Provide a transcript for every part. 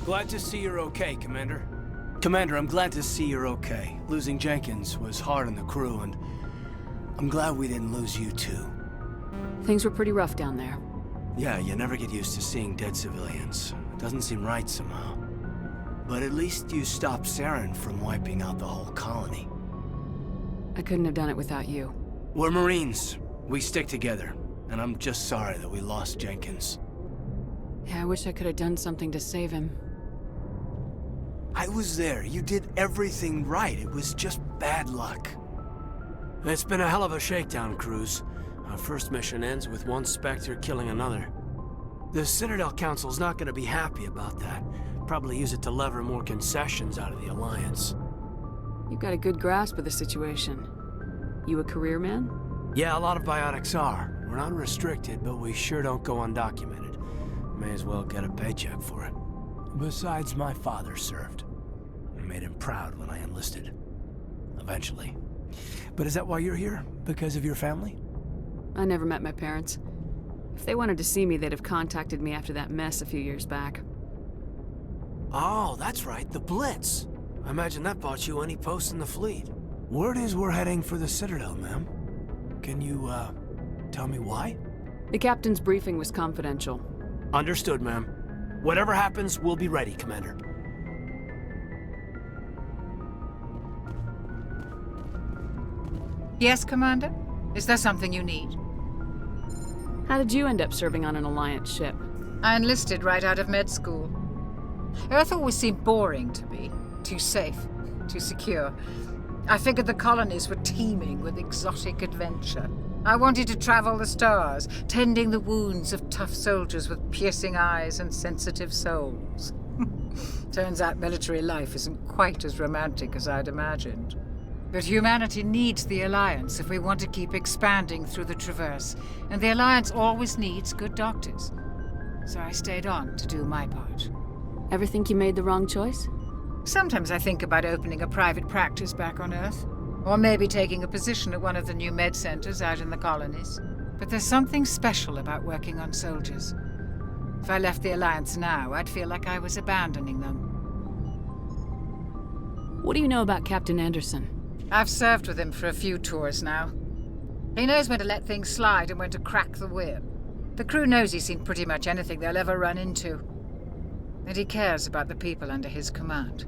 Glad to see you're okay, Commander. Commander, I'm glad to see you're okay. Losing Jenkins was hard on the crew, and I'm glad we didn't lose you too. Things were pretty rough down there. Yeah, you never get used to seeing dead civilians. It doesn't seem right somehow. But at least you stopped Saren from wiping out the whole colony. I couldn't have done it without you. We're Marines. We stick together. And I'm just sorry that we lost Jenkins. Yeah, I wish I could have done something to save him. I was there. You did everything right. It was just bad luck. It's been a hell of a shakedown, Cruz. Our first mission ends with one Spectre killing another. The Citadel Council's not gonna be happy about that. Probably use it to lever more concessions out of the Alliance. You've got a good grasp of the situation. You a career man? Yeah, a lot of biotics are. We're not restricted, but we sure don't go undocumented. May as well get a paycheck for it. Besides, my father served. I made him proud when I enlisted. Eventually. But is that why you're here? Because of your family? I never met my parents. If they wanted to see me, they'd have contacted me after that mess a few years back. Oh, that's right, the Blitz. I imagine that bought you any post in the fleet. Word is we're heading for the Citadel, ma'am. Can you, tell me why? The captain's briefing was confidential. Understood, ma'am. Whatever happens, we'll be ready, Commander. Yes, Commander? Is there something you need? How did you end up serving on an Alliance ship? I enlisted right out of med school. Earth always seemed boring to me. Too safe, too secure. I figured the colonies were teeming with exotic adventure. I wanted to travel the stars, tending the wounds of tough soldiers with piercing eyes and sensitive souls. Turns out military life isn't quite as romantic as I'd imagined. But humanity needs the Alliance if we want to keep expanding through the Traverse, and the Alliance always needs good doctors. So I stayed on to do my part. Ever think you made the wrong choice? Sometimes I think about opening a private practice back on Earth. Or maybe taking a position at one of the new med centers out in the colonies. But there's something special about working on soldiers. If I left the Alliance now, I'd feel like I was abandoning them. What do you know about Captain Anderson? I've served with him for a few tours now. He knows when to let things slide and when to crack the whip. The crew knows he's seen pretty much anything they'll ever run into. And he cares about the people under his command.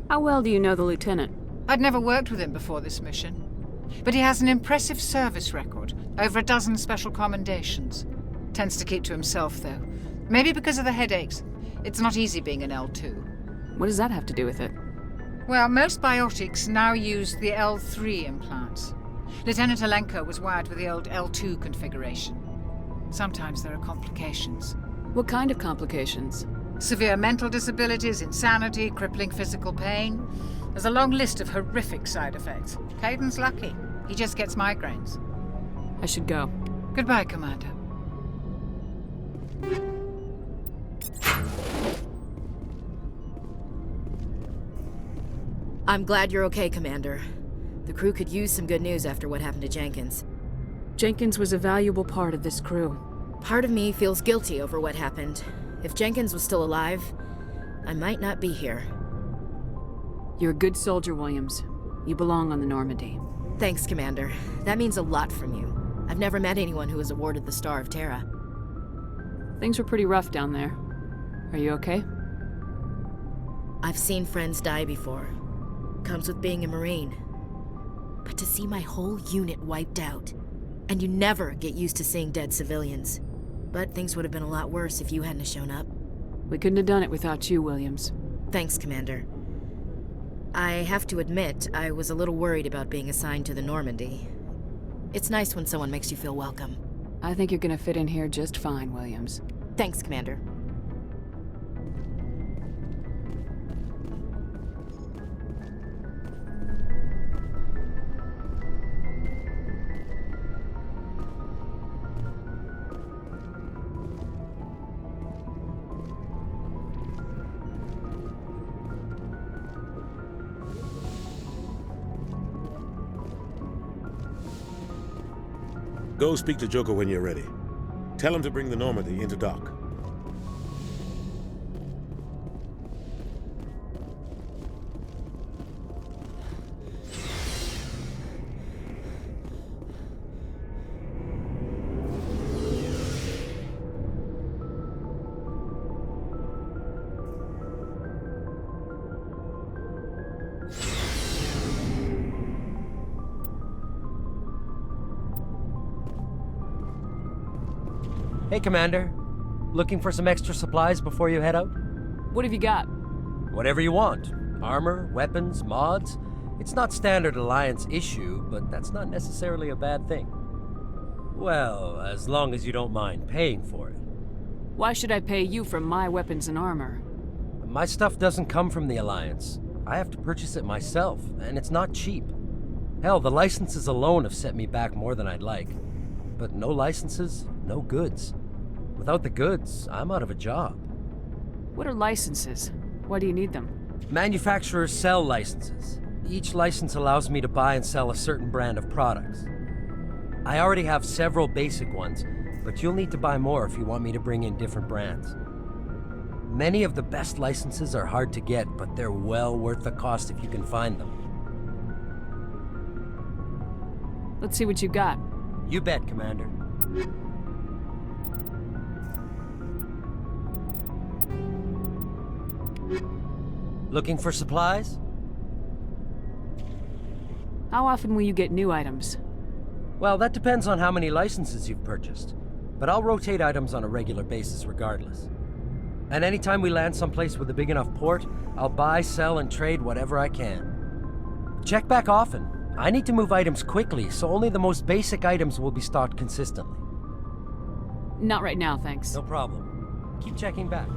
How well do you know the lieutenant? I'd never worked with him before this mission. But he has an impressive service record, over a dozen special commendations. Tends to keep to himself, though. Maybe because of the headaches. It's not easy being an L2. What does that have to do with it? Well, most biotics now use the L3 implants. Lieutenant Alenko was wired with the old L2 configuration. Sometimes there are complications. What kind of complications? Severe mental disabilities, insanity, crippling physical pain. There's a long list of horrific side effects. Caden's lucky. He just gets migraines. I should go. Goodbye, Commander. I'm glad you're okay, Commander. The crew could use some good news after what happened to Jenkins. Jenkins was a valuable part of this crew. Part of me feels guilty over what happened. If Jenkins was still alive, I might not be here. You're a good soldier, Williams. You belong on the Normandy. Thanks, Commander. That means a lot from you. I've never met anyone who was awarded the Star of Terra. Things were pretty rough down there. Are you okay? I've seen friends die before. Comes with being a Marine. But to see my whole unit wiped out, and you never get used to seeing dead civilians. But things would have been a lot worse if you hadn't shown up. We couldn't have done it without you, Williams. Thanks, Commander. I have to admit, I was a little worried about being assigned to the Normandy. It's nice when someone makes you feel welcome. I think you're gonna fit in here just fine, Williams. Thanks, Commander. Go speak to Joker when you're ready. Tell him to bring the Normandy into dock. Hey, Commander. Looking for some extra supplies before you head out? What have you got? Whatever you want. Armor, weapons, mods. It's not standard Alliance issue, but that's not necessarily a bad thing. Well, as long as you don't mind paying for it. Why should I pay you for my weapons and armor? My stuff doesn't come from the Alliance. I have to purchase it myself, and it's not cheap. Hell, the licenses alone have set me back more than I'd like. But no licenses, no goods. Without the goods, I'm out of a job. What are licenses? Why do you need them? Manufacturers sell licenses. Each license allows me to buy and sell a certain brand of products. I already have several basic ones, but you'll need to buy more if you want me to bring in different brands. Many of the best licenses are hard to get, but they're well worth the cost if you can find them. Let's see what you got. You bet, Commander. Looking for supplies? How often will you get new items? Well, that depends on how many licenses you've purchased. But I'll rotate items on a regular basis regardless. And anytime we land someplace with a big enough port, I'll buy, sell, and trade whatever I can. Check back often. I need to move items quickly, so only the most basic items will be stocked consistently. Not right now, thanks. No problem. Keep checking back.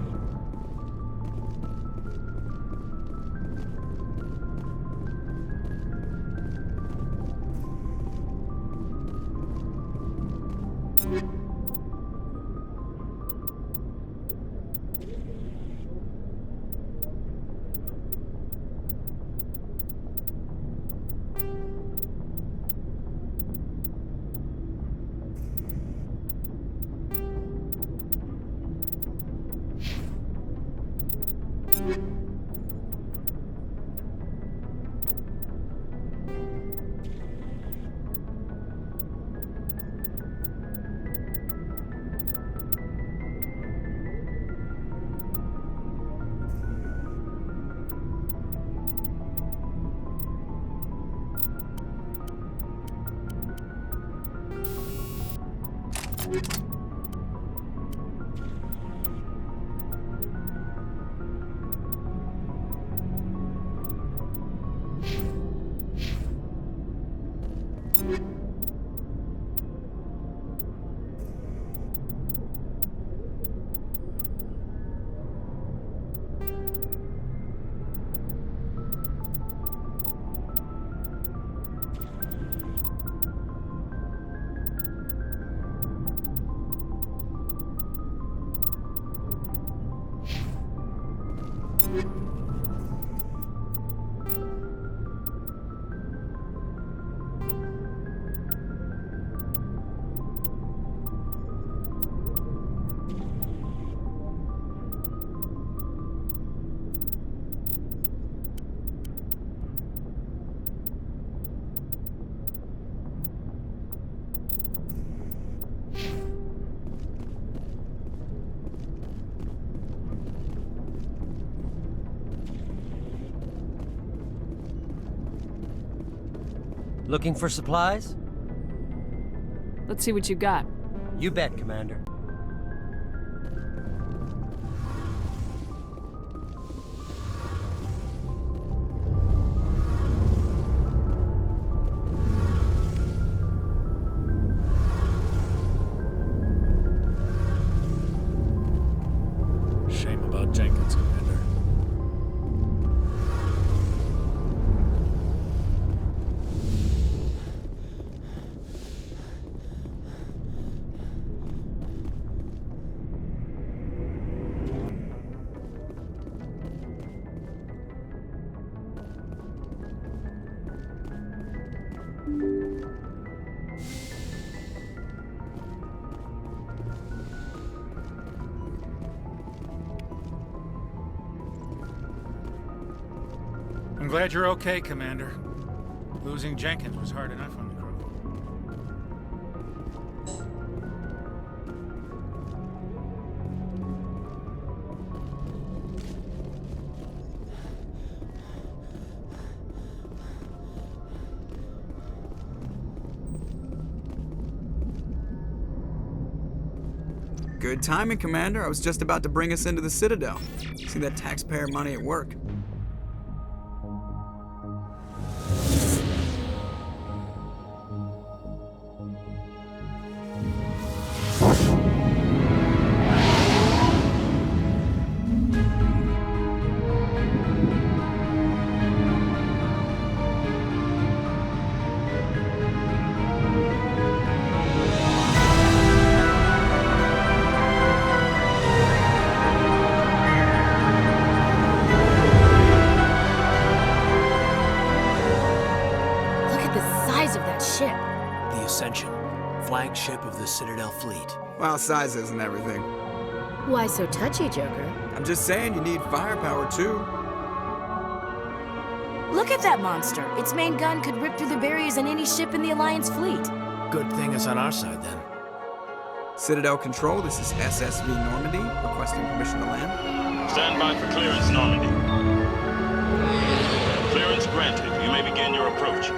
Looking for supplies? Let's see what you got. You bet, Commander. Shame about Jenkins, Commander. I'm glad you're okay, Commander. Losing Jenkins was hard enough on the crew. Good timing, Commander. I was just about to bring us into the Citadel. See that taxpayer money at work. The Ascension, flagship of the Citadel fleet. Well, size isn't everything. Why so touchy, Joker? I'm just saying you need firepower too. Look at that monster. Its main gun could rip through the barriers in any ship in the Alliance fleet. Good thing it's on our side then. Citadel Control, this is SSV Normandy, requesting permission to land. Stand by for clearance, Normandy. Clearance granted. You may begin your approach.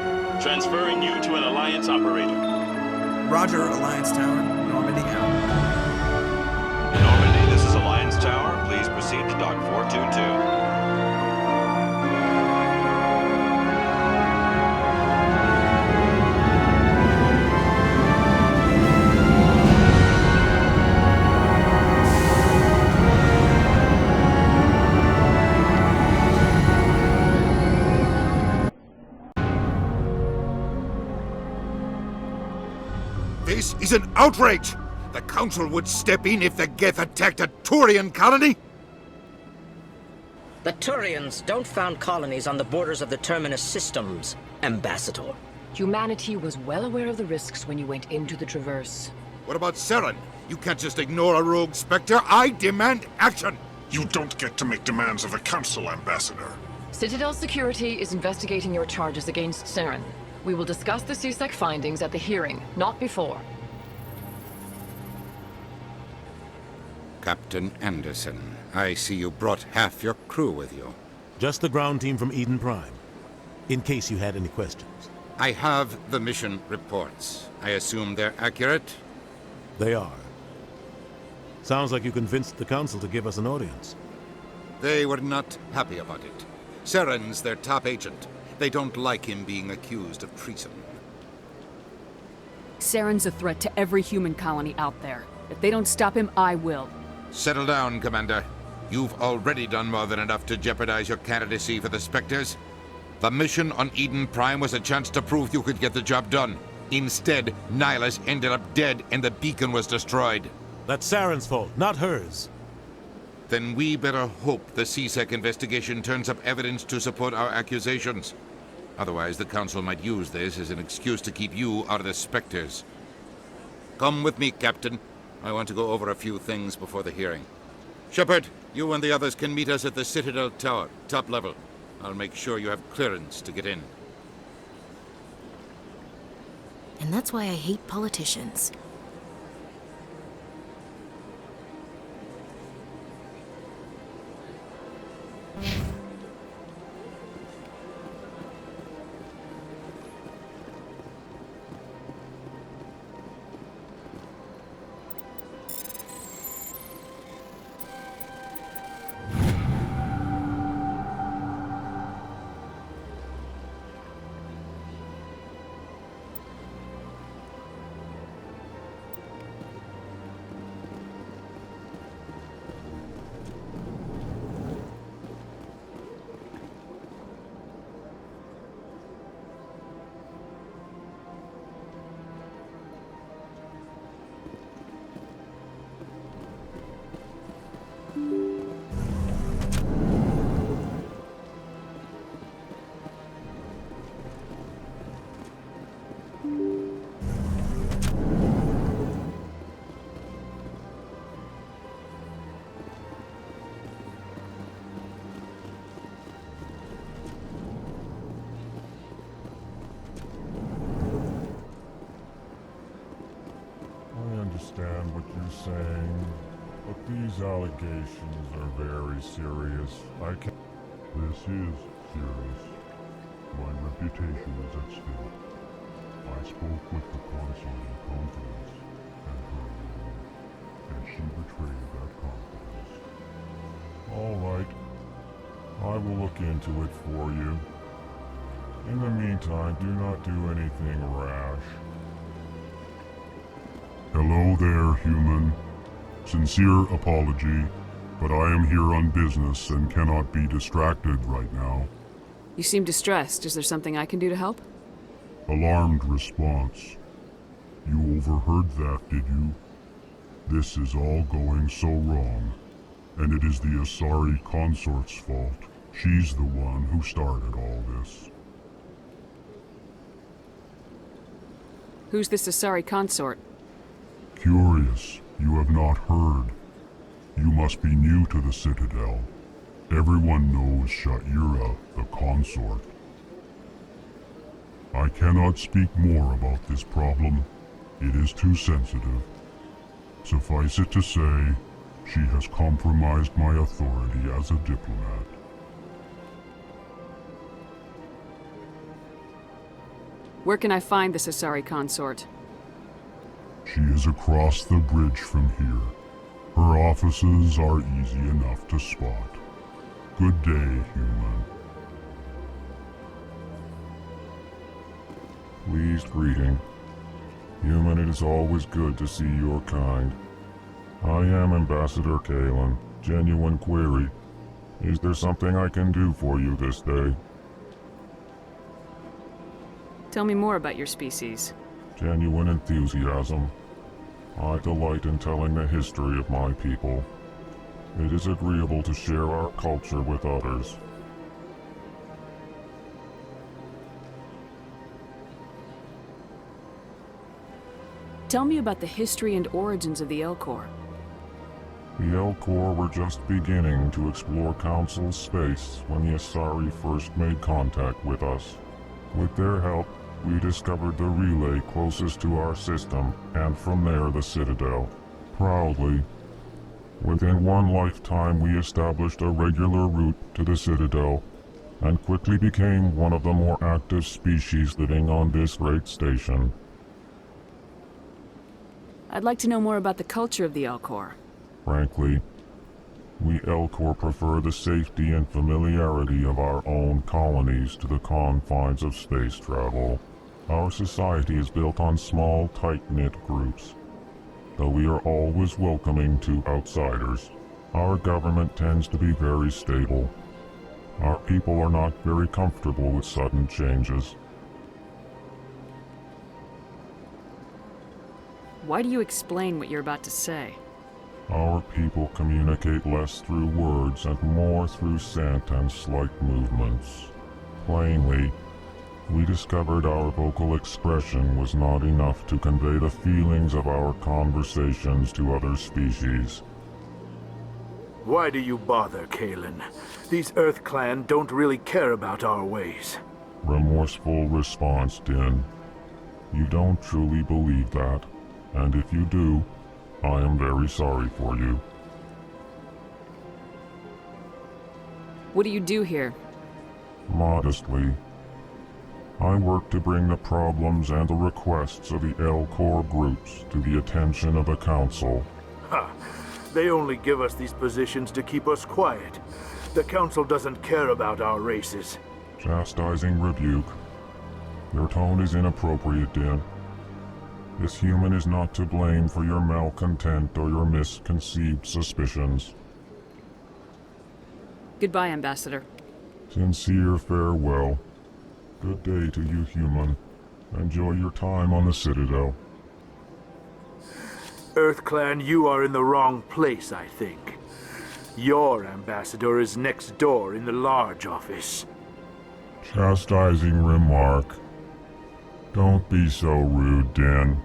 Transferring you to an Alliance operator. Roger, Alliance Tower. Normandy out. Normandy, this is Alliance Tower. Please proceed to Dock 422. This is an outrage! The Council would step in if the Geth attacked a Turian colony? The Turians don't found colonies on the borders of the Terminus systems, Ambassador. Humanity was well aware of the risks when you went into the Traverse. What about Saren? You can't just ignore a rogue Spectre. I demand action! You don't get to make demands of the Council, Ambassador. Citadel Security is investigating your charges against Saren. We will discuss the CSEC findings at the hearing, not before. Captain Anderson, I see you brought half your crew with you. Just the ground team from Eden Prime, in case you had any questions. I have the mission reports. I assume they're accurate? They are. Sounds like you convinced the Council to give us an audience. They were not happy about it. Saren's their top agent. They don't like him being accused of treason. Saren's a threat to every human colony out there. If they don't stop him, I will. Settle down, Commander. You've already done more than enough to jeopardize your candidacy for the Spectres. The mission on Eden Prime was a chance to prove you could get the job done. Instead, Nihilus ended up dead and the beacon was destroyed. That's Saren's fault, not hers. Then we better hope the CSEC investigation turns up evidence to support our accusations. Otherwise, the Council might use this as an excuse to keep you out of the Spectres. Come with me, Captain. I want to go over a few things before the hearing. Shepard, you and the others can meet us at the Citadel Tower, top level. I'll make sure you have clearance to get in. And that's why I hate politicians. Understand what you're saying, but these allegations are very serious. This is serious. My reputation is at stake. I spoke with the console in confidence, and her alone, and she will look into it for you. In the meantime, do not do anything rash. Hello there, human. Sincere apology, but I am here on business and cannot be distracted right now. You seem distressed. Is there something I can do to help? Alarmed response. You overheard that, did you? This is all going so wrong, and it is the Asari consort's fault. She's the one who started all this. Who's this Asari consort? Curious, you have not heard. You must be new to the Citadel. Everyone knows Sha'ira, the consort. I cannot speak more about this problem. It is too sensitive. Suffice it to say, she has compromised my authority as a diplomat. Where can I find this Asari consort? She is across the bridge from here. Her offices are easy enough to spot. Good day, human. Pleased greeting. Human, it is always good to see your kind. I am Ambassador Kalen. Genuine query. Is there something I can do for you this day? Tell me more about your species. Genuine enthusiasm. I delight in telling the history of my people. It is agreeable to share our culture with others. Tell me about the history and origins of the Elcor. The Elcor were just beginning to explore Council's space when the Asari first made contact with us. With their help, we discovered the relay closest to our system, and from there the Citadel. Proudly, within one lifetime we established a regular route to the Citadel, and quickly became one of the more active species living on this great station. I'd like to know more about the culture of the Elcor. Frankly, we Elcor prefer the safety and familiarity of our own colonies to the confines of space travel. Our society is built on small, tight-knit groups, though we are always welcoming to outsiders. Our government tends to be very stable. Our people are not very comfortable with sudden changes. Why do you explain what you're about to say? Our people communicate less through words and more through scent and slight movements. Plainly, we discovered our vocal expression was not enough to convey the feelings of our conversations to other species. Why do you bother, Kalen? These EarthClan don't really care about our ways. Remorseful response, Din. You don't truly believe that, and if you do, I am very sorry for you. What do you do here? Modestly, I work to bring the problems and the requests of the Elcor groups to the attention of the Council. Ha! They only give us these positions to keep us quiet. The Council doesn't care about our races. Chastising rebuke. Your tone is inappropriate, Din. This human is not to blame for your malcontent or your misconceived suspicions. Goodbye, Ambassador. Sincere farewell. Good day to you, human. Enjoy your time on the Citadel. EarthClan, you are in the wrong place, I think. Your ambassador is next door in the large office. Chastising remark. Don't be so rude, Din.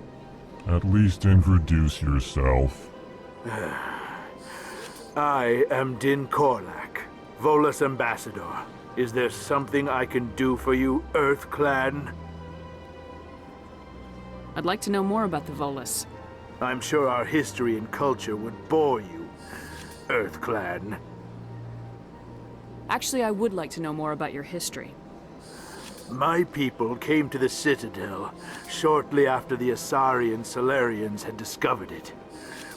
At least introduce yourself. I am Din Korlak, Volus ambassador. Is there something I can do for you, EarthClan? I'd like to know more about the Volus. I'm sure our history and culture would bore you, EarthClan. Actually, I would like to know more about your history. My people came to the Citadel shortly after the Asari and Salarians had discovered it.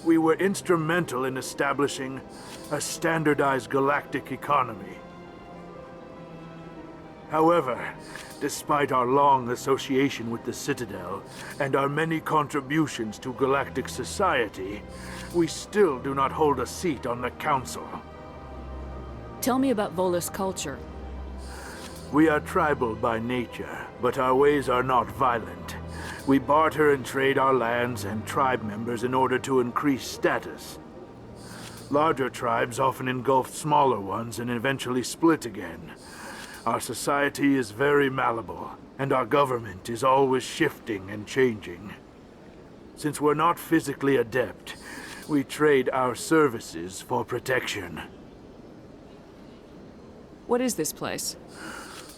We were instrumental in establishing a standardized galactic economy. However, despite our long association with the Citadel and our many contributions to galactic society, we still do not hold a seat on the Council. Tell me about Volus culture. We are tribal by nature, but our ways are not violent. We barter and trade our lands and tribe members in order to increase status. Larger tribes often engulf smaller ones and eventually split again. Our society is very malleable, and our government is always shifting and changing. Since we're not physically adept, we trade our services for protection. What is this place?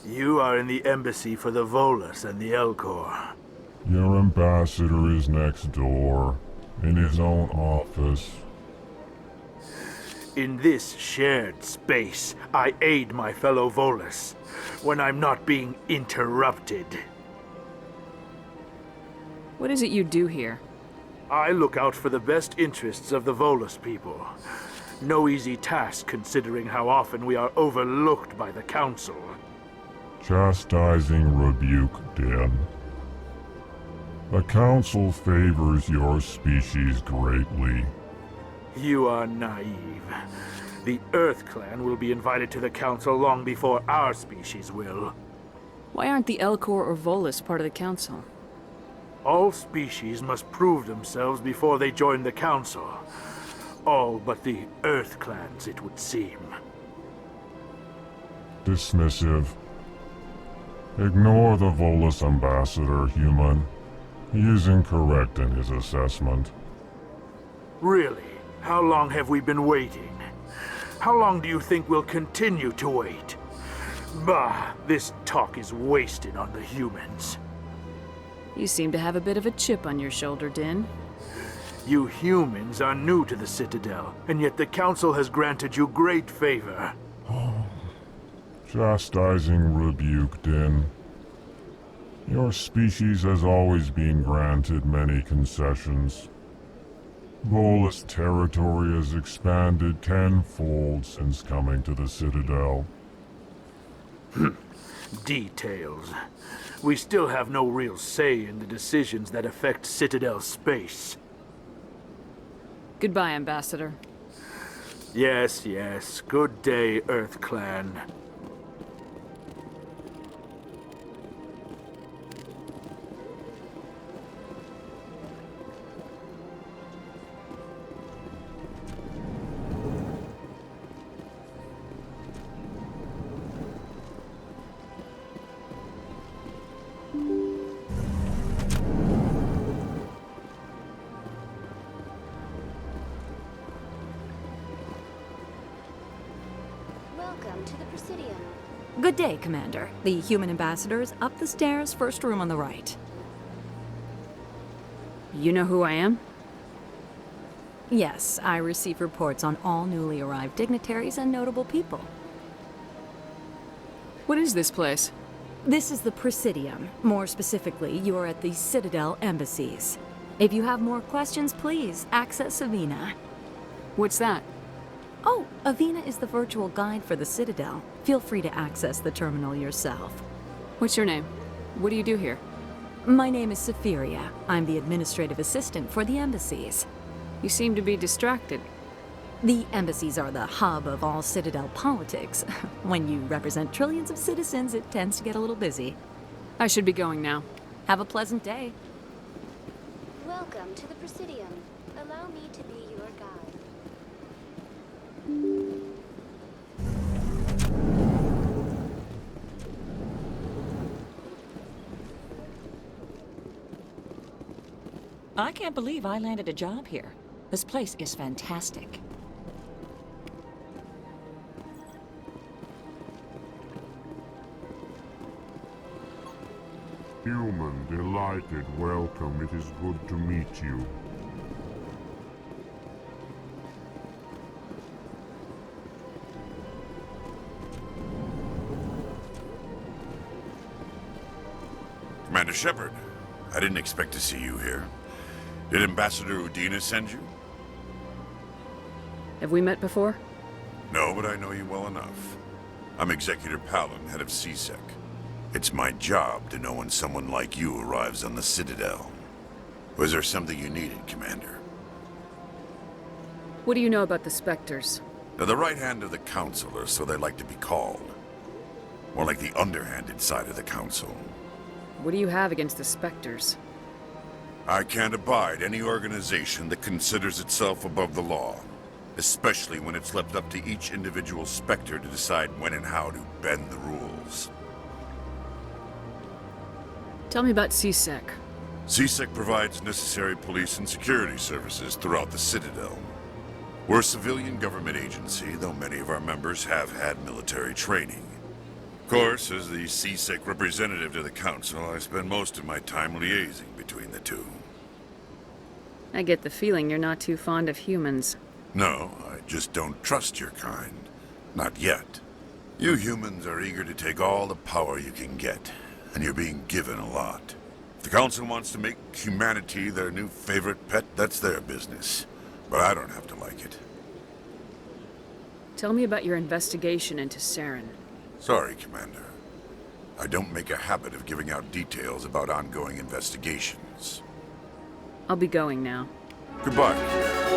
You are in the embassy for the Volus and the Elcor. Your ambassador is next door, in his own office. In this shared space, I aid my fellow Volus when I'm not being interrupted. What is it you do here? I look out for the best interests of the Volus people. No easy task considering how often we are overlooked by the Council. Chastising rebuke, Din. The Council favors your species greatly. You are naive. The Earth Clan will be invited to the Council long before our species will. Why aren't the Elcor or Volus part of the Council? All species must prove themselves before they join the Council. All but the Earth Clans, it would seem. Dismissive. Ignore the Volus ambassador, human. He is incorrect in his assessment. Really? How long have we been waiting? How long do you think we'll continue to wait? Bah, this talk is wasted on the humans. You seem to have a bit of a chip on your shoulder, Din. You humans are new to the Citadel, and yet the Council has granted you great favor. Chastising rebuke, Din. Your species has always been granted many concessions. Volus territory has expanded tenfold since coming to the Citadel. Details. We still have no real say in the decisions that affect Citadel space. Goodbye, Ambassador. Yes, yes. Good day, Earth Clan. Welcome to the Presidium. Good day, Commander. The human ambassador is up the stairs, first room on the right. You know who I am? Yes, I receive reports on all newly arrived dignitaries and notable people. What is this place? This is the Presidium. More specifically, you are at the Citadel embassies. If you have more questions, please access Avina. What's that? Oh, Avina is the virtual guide for the Citadel. Feel free to access the terminal yourself. What's your name? What do you do here? My name is Safiria. I'm the administrative assistant for the embassies. You seem to be distracted. The embassies are the hub of all Citadel politics. When you represent trillions of citizens, it tends to get a little busy. I should be going now. Have a pleasant day. Welcome to the Presidium. Allow me to be your guide. I can't believe I landed a job here. This place is fantastic. Human, delighted, welcome. It is good to meet you. Commander Shepard, I didn't expect to see you here. Did Ambassador Udina send you? Have we met before? No, but I know you well enough. I'm Executor Palin, head of CSEC. It's my job to know when someone like you arrives on the Citadel. Was there something you needed, Commander? What do you know about the Spectres? They're the right hand of the Council, or so they like to be called. More like the underhanded side of the Council. What do you have against the Spectres? I can't abide any organization that considers itself above the law. Especially when it's left up to each individual Spectre to decide when and how to bend the rules. Tell me about CSEC. CSEC provides necessary police and security services throughout the Citadel. We're a civilian government agency, though many of our members have had military training. Of course, as the CSEC representative to the Council, I spend most of my time liaising between the two. I get the feeling you're not too fond of humans. No, I just don't trust your kind. Not yet. You humans are eager to take all the power you can get, and you're being given a lot. If the Council wants to make humanity their new favorite pet, that's their business. But I don't have to like it. Tell me about your investigation into Saren. Sorry, Commander. I don't make a habit of giving out details about ongoing investigations. I'll be going now. Goodbye.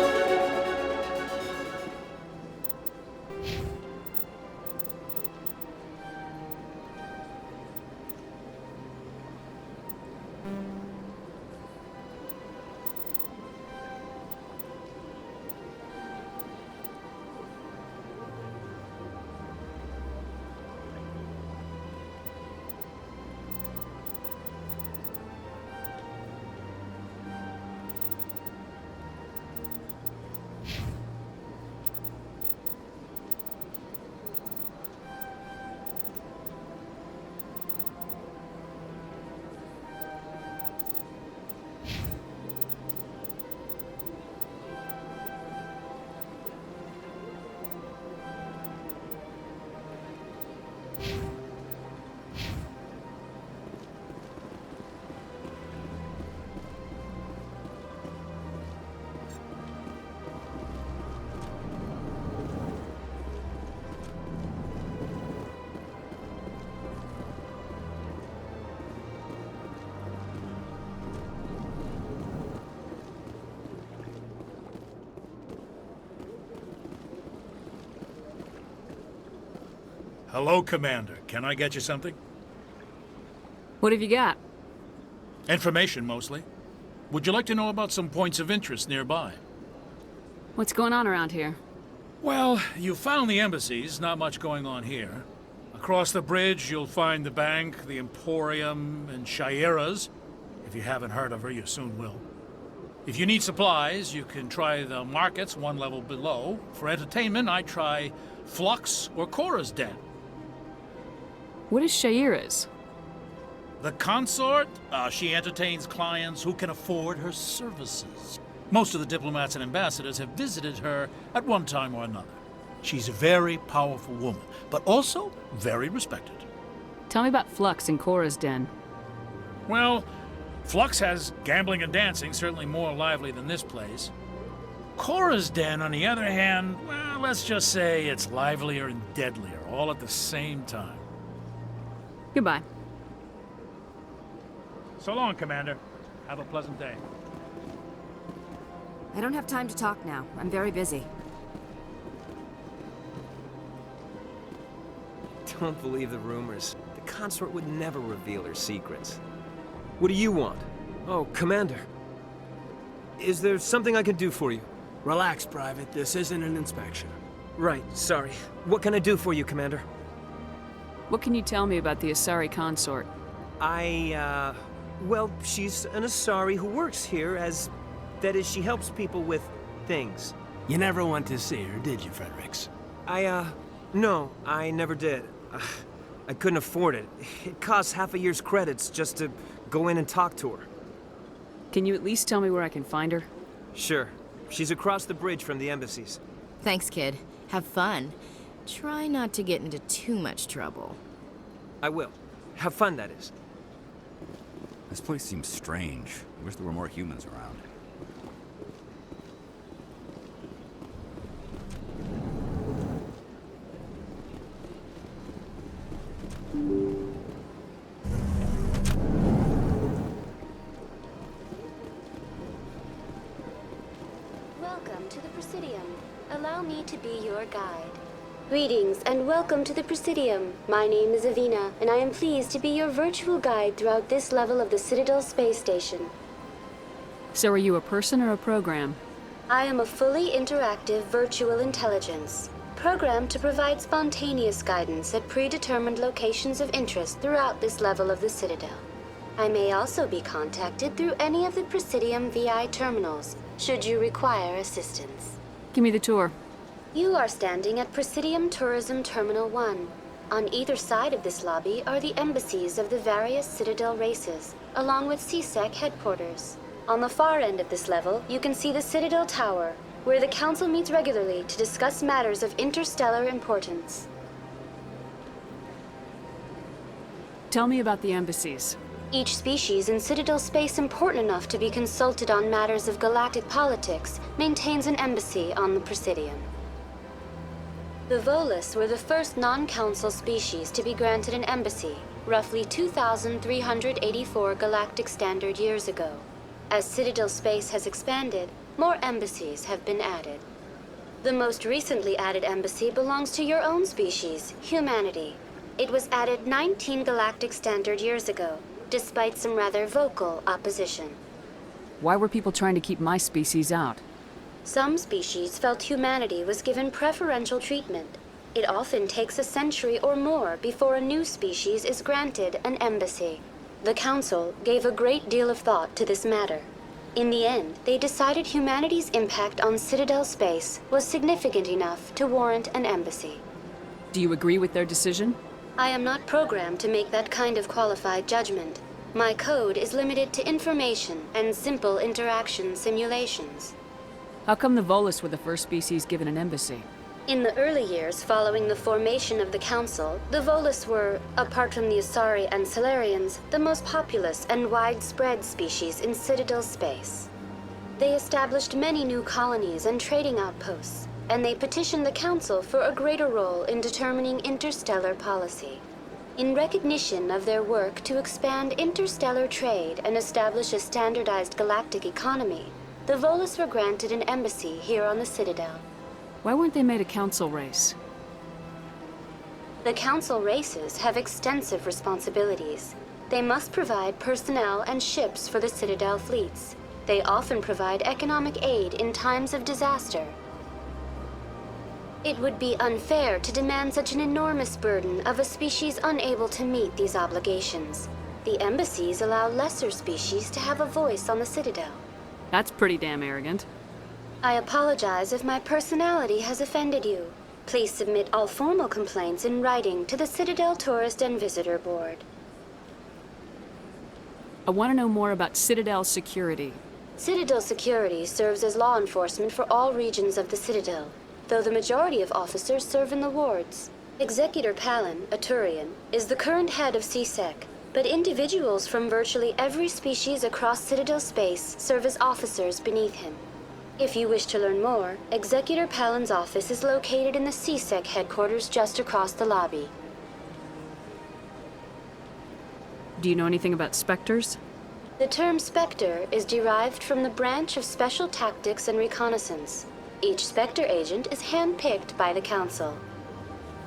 Hello, Commander. Can I get you something? What have you got? Information, mostly. Would you like to know about some points of interest nearby? What's going on around here? Well, you found the embassies. Not much going on here. Across the bridge, you'll find the bank, the Emporium, and Shayera's. If you haven't heard of her, you soon will. If you need supplies, you can try the markets one level below. For entertainment, I try Flux or Cora's Den. What is Shayera's? The consort, she entertains clients who can afford her services. Most of the diplomats and ambassadors have visited her at one time or another. She's a very powerful woman, but also very respected. Tell me about Flux and Cora's Den. Well, Flux has gambling and dancing, certainly more lively than this place. Cora's Den, on the other hand, well, let's just say it's livelier and deadlier, all at the same time. Goodbye. So long, Commander. Have a pleasant day. I don't have time to talk now. I'm very busy. Don't believe the rumors. The consort would never reveal her secrets. What do you want? Oh, Commander. Is there something I can do for you? Relax, Private. This isn't an inspection. Right, sorry. What can I do for you, Commander? What can you tell me about the Asari consort? Well, she's an Asari who works here as... That is, she helps people with things. You never went to see her, did you, Fredericks? No, I never did. I couldn't afford it. It costs half a year's credits just to go in and talk to her. Can you at least tell me where I can find her? Sure. She's across the bridge from the embassies. Thanks, kid. Have fun. Try not to get into too much trouble. I will. Have fun, that is. This place seems strange. I wish there were more humans around. Welcome to the Presidium. Allow me to be your guide. Greetings and welcome to the Presidium. My name is Avina, and I am pleased to be your virtual guide throughout this level of the Citadel space station. So are you a person or a program? I am a fully interactive virtual intelligence, programmed to provide spontaneous guidance at predetermined locations of interest throughout this level of the Citadel. I may also be contacted through any of the Presidium VI terminals, should you require assistance. Give me the tour. You are standing at Presidium Tourism Terminal 1. On either side of this lobby are the embassies of the various Citadel races, along with CSEC headquarters. On the far end of this level, you can see the Citadel Tower, where the Council meets regularly to discuss matters of interstellar importance. Tell me about the embassies. Each species in Citadel space important enough to be consulted on matters of galactic politics maintains an embassy on the Presidium. The Volus were the first non-Council species to be granted an embassy, roughly 2,384 galactic standard years ago. As Citadel space has expanded, more embassies have been added. The most recently added embassy belongs to your own species, humanity. It was added 19 galactic standard years ago, despite some rather vocal opposition. Why were people trying to keep my species out? Some species felt humanity was given preferential treatment. It often takes a century or more before a new species is granted an embassy. The Council gave a great deal of thought to this matter. In the end, they decided humanity's impact on Citadel space was significant enough to warrant an embassy. Do you agree with their decision? I am not programmed to make that kind of qualified judgment. My code is limited to information and simple interaction simulations. How come the Volus were the first species given an embassy? In the early years following the formation of the Council, the Volus were, apart from the Asari and Salarians, the most populous and widespread species in Citadel space. They established many new colonies and trading outposts, and they petitioned the Council for a greater role in determining interstellar policy. In recognition of their work to expand interstellar trade and establish a standardized galactic economy, the Volus were granted an embassy here on the Citadel. Why weren't they made a Council race? The Council races have extensive responsibilities. They must provide personnel and ships for the Citadel fleets. They often provide economic aid in times of disaster. It would be unfair to demand such an enormous burden of a species unable to meet these obligations. The embassies allow lesser species to have a voice on the Citadel. That's pretty damn arrogant. I apologize if my personality has offended you. Please submit all formal complaints in writing to the Citadel Tourist and Visitor Board. I want to know more about Citadel security. Citadel security serves as law enforcement for all regions of the Citadel, though the majority of officers serve in the wards. Executor Palin, a Turian, is the current head of CSEC, but individuals from virtually every species across Citadel space serve as officers beneath him. If you wish to learn more, Executor Palin's office is located in the CSEC headquarters just across the lobby. Do you know anything about Spectres? The term Spectre is derived from the branch of Special Tactics and Reconnaissance. Each Spectre agent is hand-picked by the Council.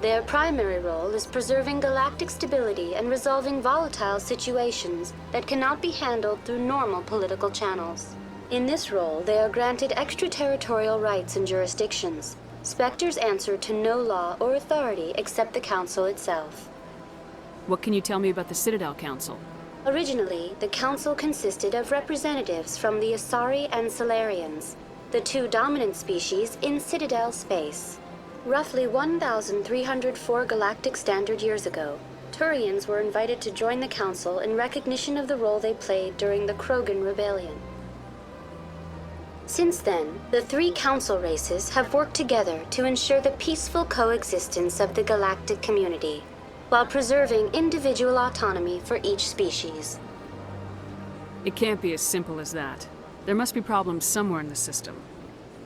Their primary role is preserving galactic stability and resolving volatile situations that cannot be handled through normal political channels. In this role, they are granted extraterritorial rights and jurisdictions. Spectres answer to no law or authority except the Council itself. What can you tell me about the Citadel Council? Originally, the Council consisted of representatives from the Asari and Salarians, the two dominant species in Citadel space. Roughly 1,304 galactic standard years ago, Turians were invited to join the Council in recognition of the role they played during the Krogan Rebellion. Since then, the three Council races have worked together to ensure the peaceful coexistence of the galactic community, while preserving individual autonomy for each species. It can't be as simple as that. There must be problems somewhere in the system.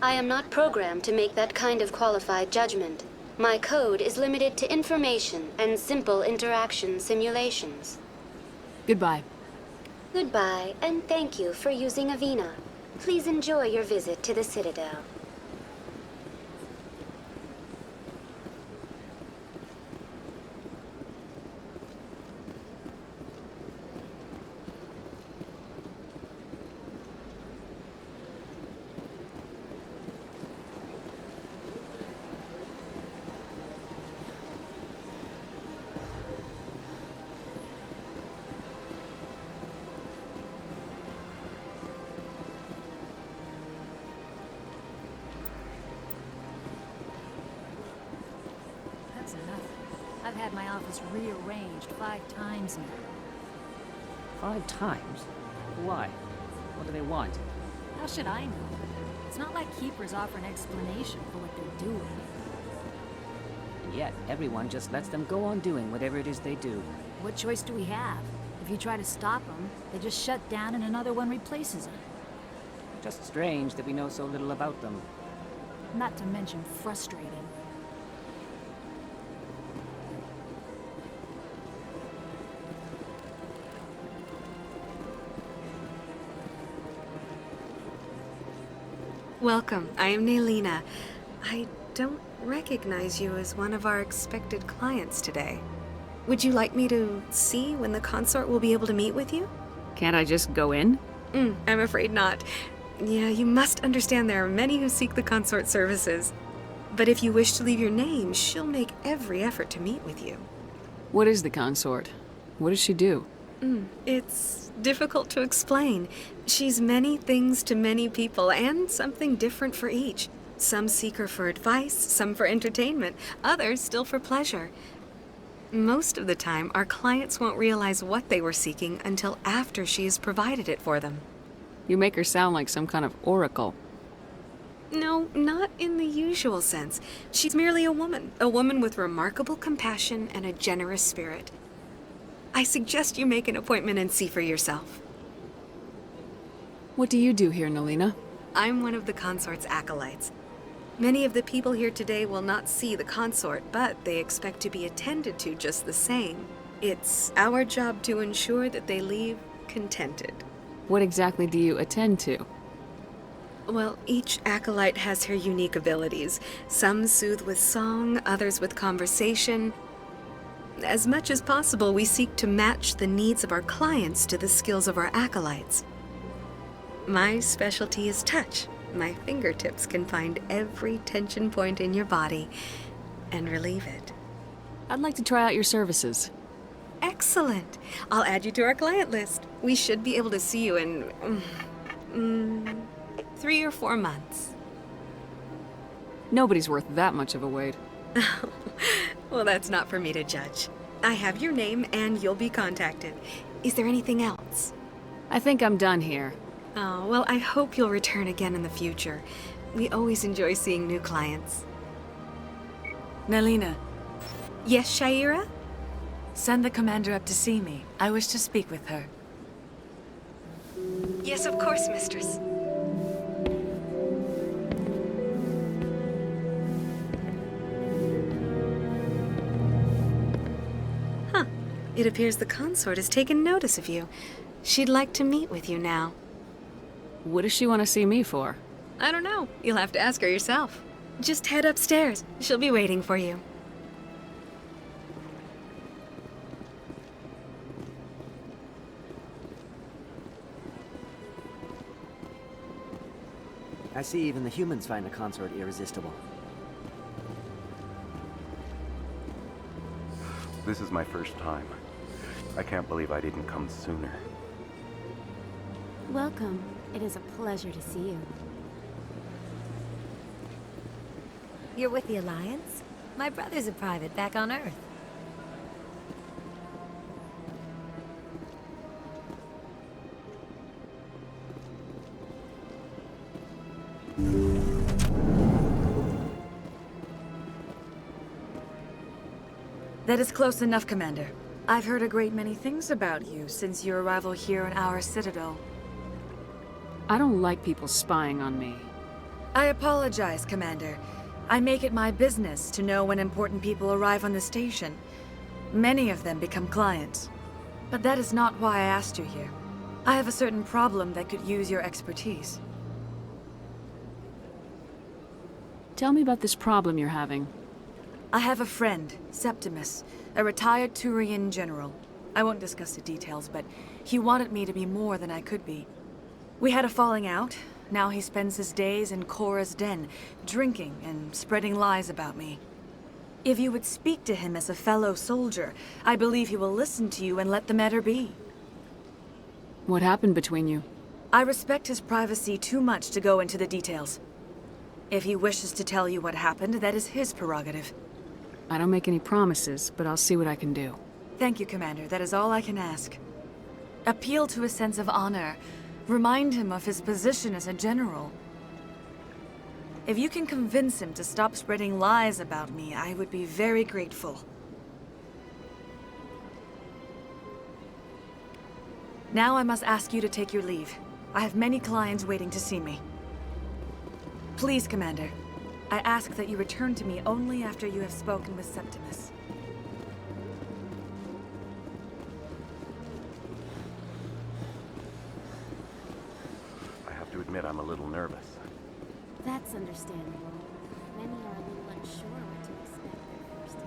I am not programmed to make that kind of qualified judgment. My code is limited to information and simple interaction simulations. Goodbye. Goodbye, and thank you for using Avina. Please enjoy your visit to the Citadel. isn't nothing. I've had my office rearranged 5 times now. 5 times? Why? What do they want? How should I know? It's not like Keepers offer an explanation for what they're doing. And yet, everyone just lets them go on doing whatever it is they do. What choice do we have? If you try to stop them, they just shut down and another one replaces them. Just strange that we know so little about them. Not to mention frustrating. Welcome. I am Nelina. I don't recognize you as one of our expected clients today. Would you like me to see when the consort will be able to meet with you? Can't I just go in? I'm afraid not. Yeah, you must understand there are many who seek the consort services. But if you wish to leave your name, she'll make every effort to meet with you. What is the consort? What does she do? It's difficult to explain. She's many things to many people, and something different for each. Some seek her for advice, some for entertainment, others still for pleasure. Most of the time, our clients won't realize what they were seeking until after she has provided it for them. You make her sound like some kind of oracle. No, not in the usual sense. She's merely a woman with remarkable compassion and a generous spirit. I suggest you make an appointment and see for yourself. What do you do here, Nelina? I'm one of the consort's acolytes. Many of the people here today will not see the consort, but they expect to be attended to just the same. It's our job to ensure that they leave contented. What exactly do you attend to? Well, each acolyte has her unique abilities. Some soothe with song, others with conversation. As much as possible, we seek to match the needs of our clients to the skills of our acolytes. My specialty is touch. My fingertips can find every tension point in your body and relieve it. I'd like to try out your services. Excellent. I'll add you to our client list. We should be able to see you in 3 or 4 months. Nobody's worth that much of a wait. Well, that's not for me to judge. I have your name and you'll be contacted. Is there anything else? I think I'm done here. Oh, well, I hope you'll return again in the future. We always enjoy seeing new clients. Nelina. Yes, Shaira? Send the commander up to see me. I wish to speak with her. Yes, of course, mistress. Huh. It appears the consort has taken notice of you. She'd like to meet with you now. What does she want to see me for? I don't know. You'll have to ask her yourself. Just head upstairs. She'll be waiting for you. I see even the humans find the consort irresistible. This is my first time. I can't believe I didn't come sooner. Welcome. It is a pleasure to see you. You're with the Alliance? My brother's a private back on Earth. That is close enough, Commander. I've heard a great many things about you since your arrival here in our citadel. I don't like people spying on me. I apologize, Commander. I make it my business to know when important people arrive on the station. Many of them become clients. But that is not why I asked you here. I have a certain problem that could use your expertise. Tell me about this problem you're having. I have a friend, Septimus, a retired Turian general. I won't discuss the details, but he wanted me to be more than I could be. We had a falling out. Now he spends his days in Korra's den, drinking and spreading lies about me. If you would speak to him as a fellow soldier, I believe he will listen to you and let the matter be. What happened between you? I respect his privacy too much to go into the details. If he wishes to tell you what happened, that is his prerogative. I don't make any promises, but I'll see what I can do. Thank you, Commander. That is all I can ask. Appeal to his sense of honor. Remind him of his position as a general. If you can convince him to stop spreading lies about me, I would be very grateful. Now I must ask you to take your leave. I have many clients waiting to see me. Please, Commander. I ask that you return to me only after you have spoken with Septimus. I have to admit I'm a little nervous. That's understandable. Many are a little unsure what to expect their first day.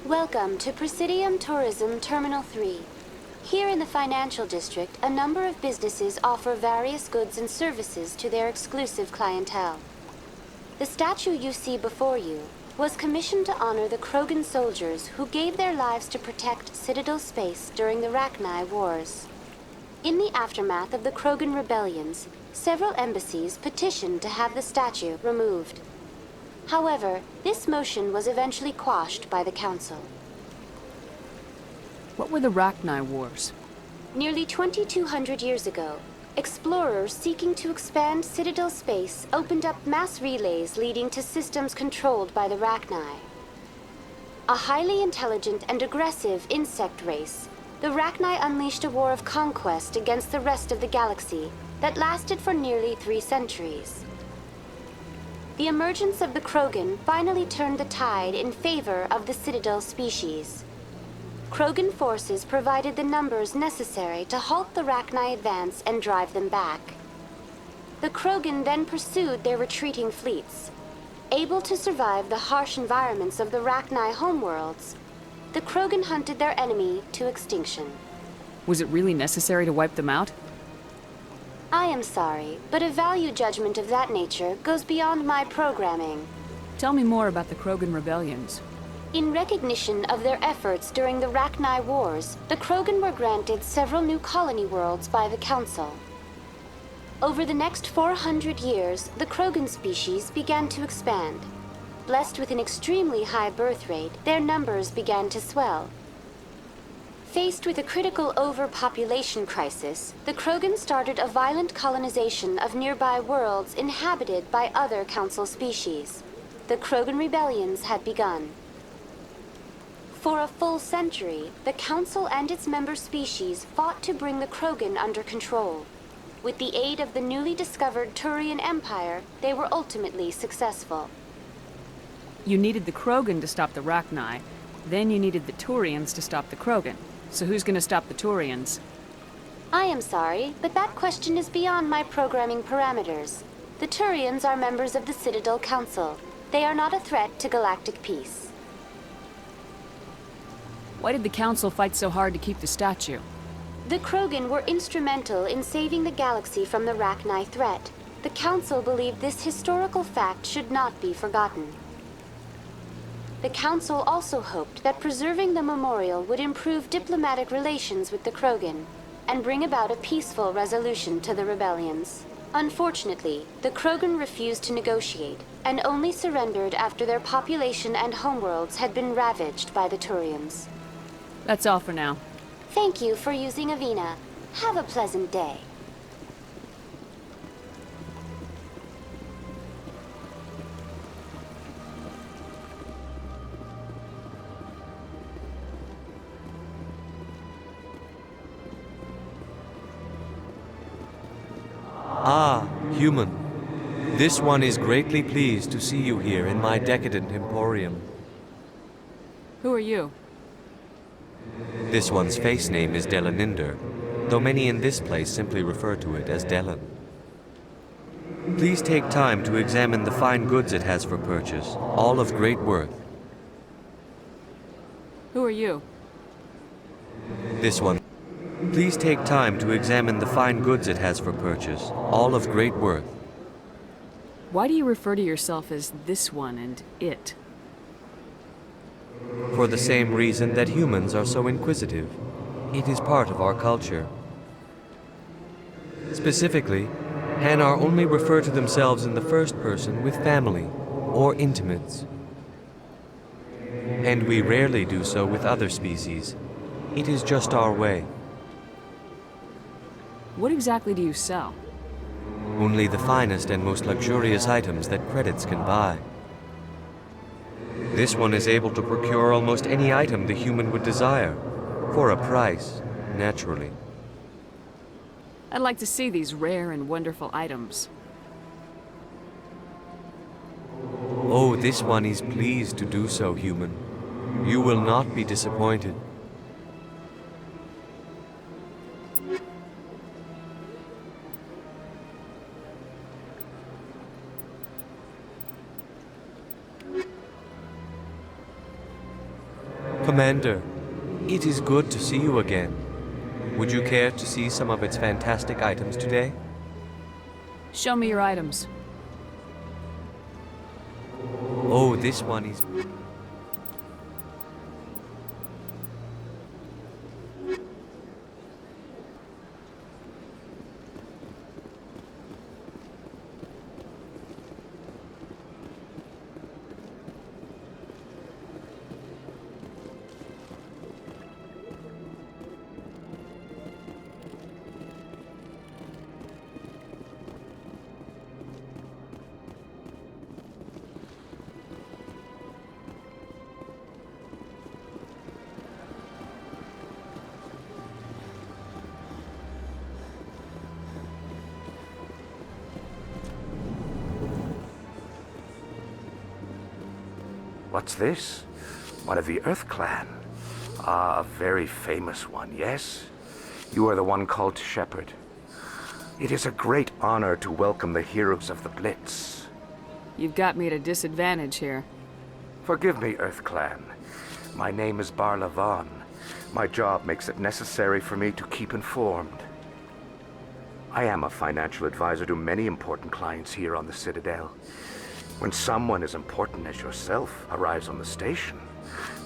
Welcome to Presidium Tourism Terminal 3. Here in the financial district, a number of businesses offer various goods and services to their exclusive clientele. The statue you see before you was commissioned to honor the Krogan soldiers who gave their lives to protect Citadel space during the Rachni Wars. In the aftermath of the Krogan rebellions, several embassies petitioned to have the statue removed. However, this motion was eventually quashed by the Council. What were the Rachni Wars? Nearly 2,200 years ago, explorers seeking to expand Citadel space opened up mass relays leading to systems controlled by the Rachni. A highly intelligent and aggressive insect race, the Rachni unleashed a war of conquest against the rest of the galaxy that lasted for nearly 3 centuries. The emergence of the Krogan finally turned the tide in favor of the Citadel species. Krogan forces provided the numbers necessary to halt the Rachni advance and drive them back. The Krogan then pursued their retreating fleets. Able to survive the harsh environments of the Rachni homeworlds, the Krogan hunted their enemy to extinction. Was it really necessary to wipe them out? I am sorry, but a value judgment of that nature goes beyond my programming. Tell me more about the Krogan rebellions. In recognition of their efforts during the Rachni Wars, the Krogan were granted several new colony worlds by the Council. Over the next 400 years, the Krogan species began to expand. Blessed with an extremely high birth rate, their numbers began to swell. Faced with a critical overpopulation crisis, the Krogan started a violent colonization of nearby worlds inhabited by other Council species. The Krogan rebellions had begun. For a full century, the Council and its member species fought to bring the Krogan under control. With the aid of the newly discovered Turian Empire, they were ultimately successful. You needed the Krogan to stop the Rachni, then you needed the Turians to stop the Krogan. So who's gonna stop the Turians? I am sorry, but that question is beyond my programming parameters. The Turians are members of the Citadel Council. They are not a threat to galactic peace. Why did the Council fight so hard to keep the statue? The Krogan were instrumental in saving the galaxy from the Rachni threat. The Council believed this historical fact should not be forgotten. The Council also hoped that preserving the memorial would improve diplomatic relations with the Krogan and bring about a peaceful resolution to the rebellions. Unfortunately, the Krogan refused to negotiate and only surrendered after their population and homeworlds had been ravaged by the Turians. That's all for now. Thank you for using Avina. Have a pleasant day. Ah, human. This one is greatly pleased to see you here in my decadent emporium. Who are you? This one's face name is Delaninder, though many in this place simply refer to it as Delan. Please take time to examine the fine goods it has for purchase, all of great worth. Who are you? This one. Please take time to examine the fine goods it has for purchase, all of great worth. Why do you refer to yourself as this one and it? For the same reason that humans are so inquisitive. It is part of our culture. Specifically, Hanar only refer to themselves in the first person with family or intimates. And we rarely do so with other species. It is just our way. What exactly do you sell? Only the finest and most luxurious items that credits can buy. This one is able to procure almost any item the human would desire, for a price, naturally. I'd like to see these rare and wonderful items. Oh, this one is pleased to do so, human. You will not be disappointed. Commander, it is good to see you again. Would you care to see some of its fantastic items today? Show me your items. Oh, this one is... What's this? One of the Earth Clan. Ah, a very famous one, yes? You are the one called Shepard. It is a great honor to welcome the heroes of the Blitz. You've got me at a disadvantage here. Forgive me, Earth Clan. My name is Barla Vaughn. My job makes it necessary for me to keep informed. I am a financial advisor to many important clients here on the Citadel. When someone as important as yourself arrives on the station,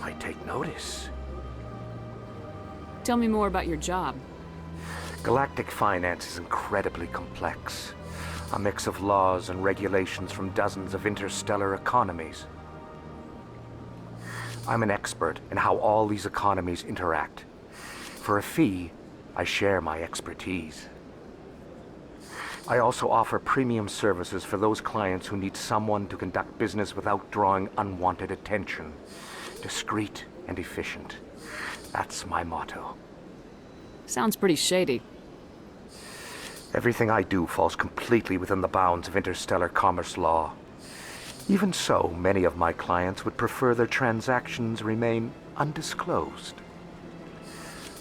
I take notice. Tell me more about your job. Galactic finance is incredibly complex. A mix of laws and regulations from dozens of interstellar economies. I'm an expert in how all these economies interact. For a fee, I share my expertise. I also offer premium services for those clients who need someone to conduct business without drawing unwanted attention. Discreet and efficient. That's my motto. Sounds pretty shady. Everything I do falls completely within the bounds of interstellar commerce law. Even so, many of my clients would prefer their transactions remain undisclosed.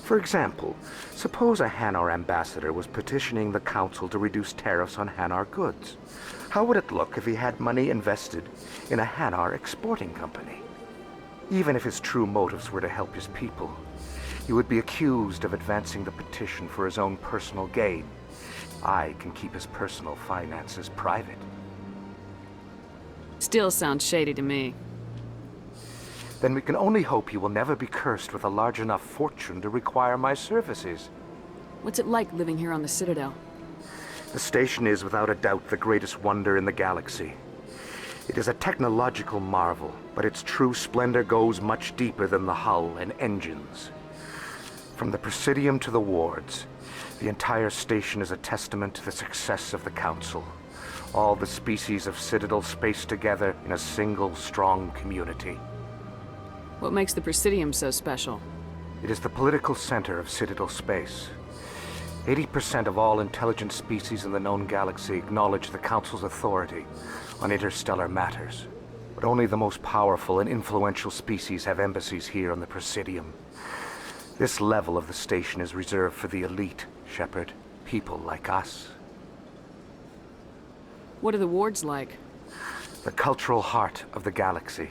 For example, suppose a Hanar ambassador was petitioning the Council to reduce tariffs on Hanar goods. How would it look if he had money invested in a Hanar exporting company? Even if his true motives were to help his people, he would be accused of advancing the petition for his own personal gain. I can keep his personal finances private. Still sounds shady to me. Then we can only hope he will never be cursed with a large enough fortune to require my services. What's it like living here on the Citadel? The station is without a doubt the greatest wonder in the galaxy. It is a technological marvel, but its true splendor goes much deeper than the hull and engines. From the Presidium to the wards, the entire station is a testament to the success of the Council. All the species of Citadel spaced together in a single strong community. What makes the Presidium so special? It is the political center of Citadel space. 80% of all intelligent species in the known galaxy acknowledge the Council's authority on interstellar matters. but only the most powerful and influential species have embassies here on the Presidium. This level of the station is reserved for the elite, Shepard. People like us. What are the wards like? The cultural heart of the galaxy.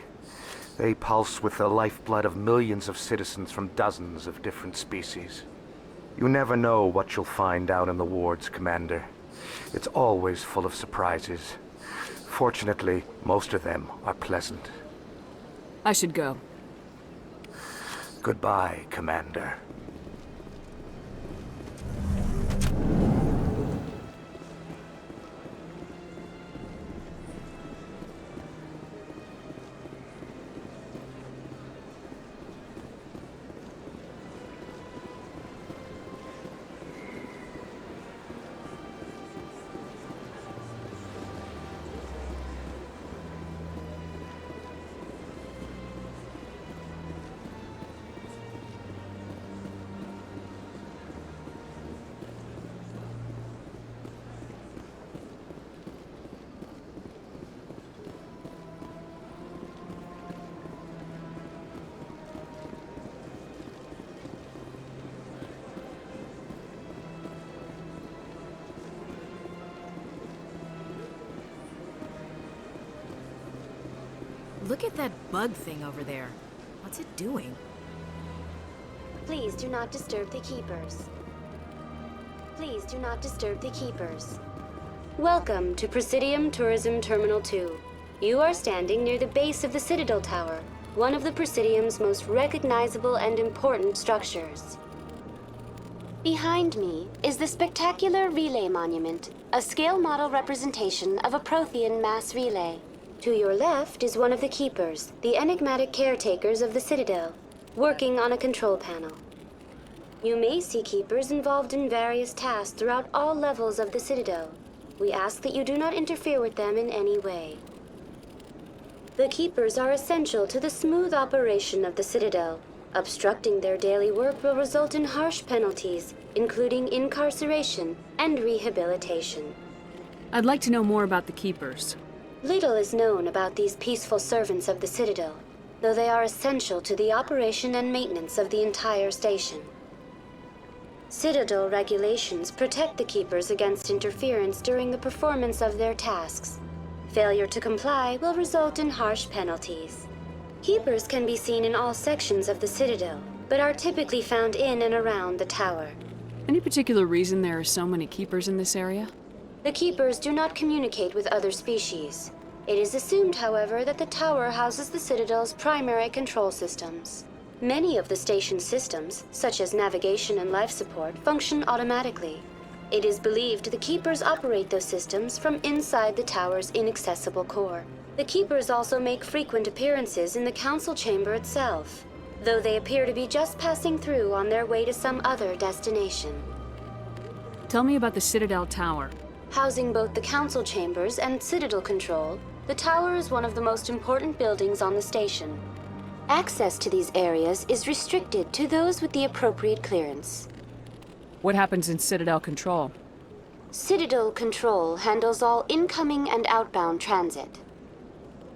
They pulse with the lifeblood of millions of citizens from dozens of different species. You never know what you'll find down in the wards, Commander. It's always full of surprises. Fortunately, most of them are pleasant. I should go. Goodbye, Commander. Look at that bug thing over there. What's it doing? Please do not disturb the Keepers. Please do not disturb the Keepers. Welcome to Presidium Tourism Terminal 2. You are standing near the base of the Citadel Tower, one of the Presidium's most recognizable and important structures. Behind me is the spectacular Relay Monument, a scale model representation of a Prothean mass relay. To your left is one of the Keepers, the enigmatic caretakers of the Citadel, working on a control panel. You may see Keepers involved in various tasks throughout all levels of the Citadel. We ask that you do not interfere with them in any way. The Keepers are essential to the smooth operation of the Citadel. Obstructing their daily work will result in harsh penalties, including incarceration and rehabilitation. I'd like to know more about the Keepers. Little is known about these peaceful servants of the Citadel, though they are essential to the operation and maintenance of the entire station. Citadel regulations protect the Keepers against interference during the performance of their tasks. Failure to comply will result in harsh penalties. Keepers can be seen in all sections of the Citadel, but are typically found in and around the tower. Any particular reason there are so many Keepers in this area? The Keepers do not communicate with other species. It is assumed, however, that the tower houses the Citadel's primary control systems. Many of the station's systems, such as navigation and life support, function automatically. It is believed the Keepers operate those systems from inside the tower's inaccessible core. The Keepers also make frequent appearances in the Council Chamber itself, though they appear to be just passing through on their way to some other destination. Tell me about the Citadel Tower. Housing both the Council Chambers and Citadel Control, the tower is one of the most important buildings on the station. Access to these areas is restricted to those with the appropriate clearance. What happens in Citadel Control? Citadel Control handles all incoming and outbound transit.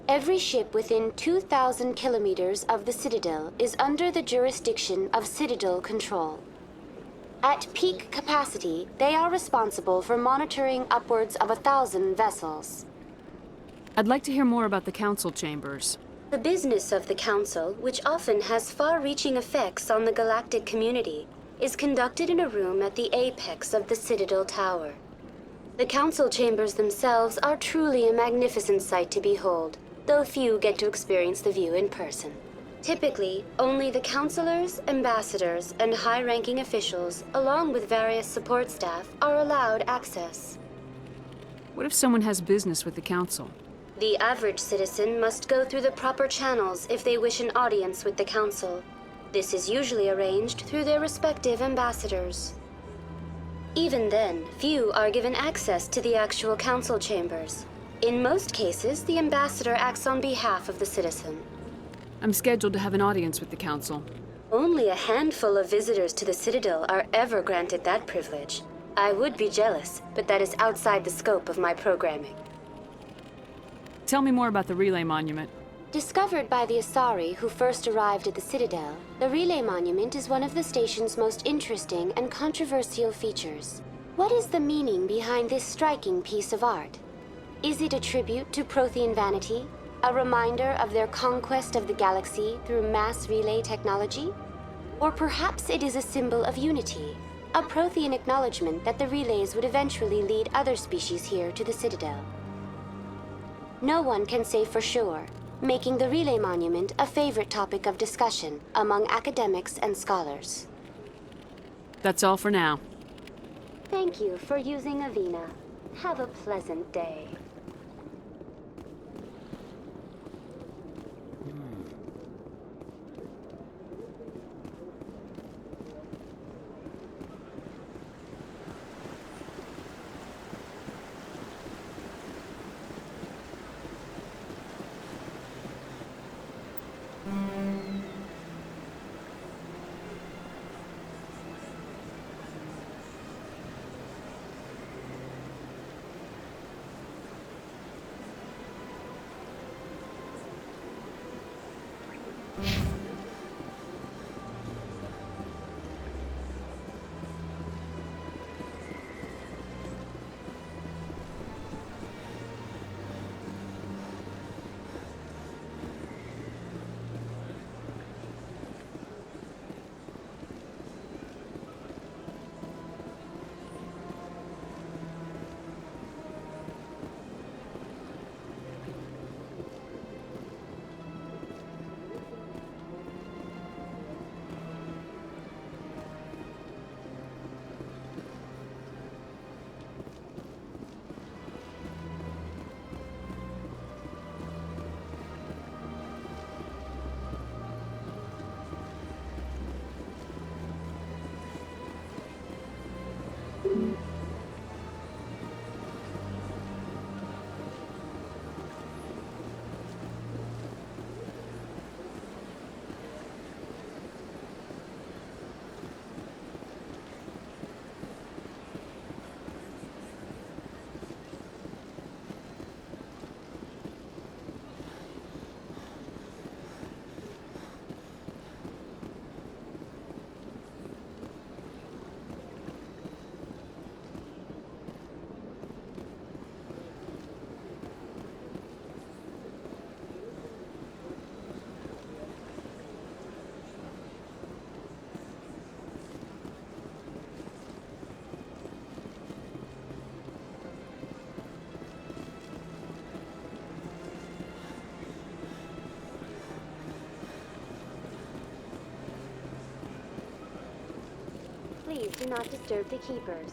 Every ship within 2,000 kilometers of the Citadel is under the jurisdiction of Citadel Control. At peak capacity, they are responsible for monitoring upwards of 1,000 vessels. I'd like to hear more about the Council Chambers. The business of the Council, which often has far-reaching effects on the galactic community, is conducted in a room at the apex of the Citadel Tower. The Council Chambers themselves are truly a magnificent sight to behold, though few get to experience the view in person. Typically, only the councilors, ambassadors, and high-ranking officials, along with various support staff, are allowed access. What if someone has business with the Council? The average citizen must go through the proper channels if they wish an audience with the Council. This is usually arranged through their respective ambassadors. Even then, few are given access to the actual Council Chambers. In most cases, the ambassador acts on behalf of the citizen. I'm scheduled to have an audience with the Council. Only a handful of visitors to the Citadel are ever granted that privilege. I would be jealous, but that is outside the scope of my programming. Tell me more about the Relay Monument. Discovered by the Asari who first arrived at the Citadel, the Relay Monument is one of the station's most interesting and controversial features. What is the meaning behind this striking piece of art? Is it a tribute to Prothean vanity? A reminder of their conquest of the galaxy through mass relay technology? Or perhaps it is a symbol of unity, a Prothean acknowledgement that the relays would eventually lead other species here to the Citadel. No one can say for sure, making the Relay Monument a favorite topic of discussion among academics and scholars. That's all for now. Thank you for using Avina. Have a pleasant day. Please do not disturb the keepers.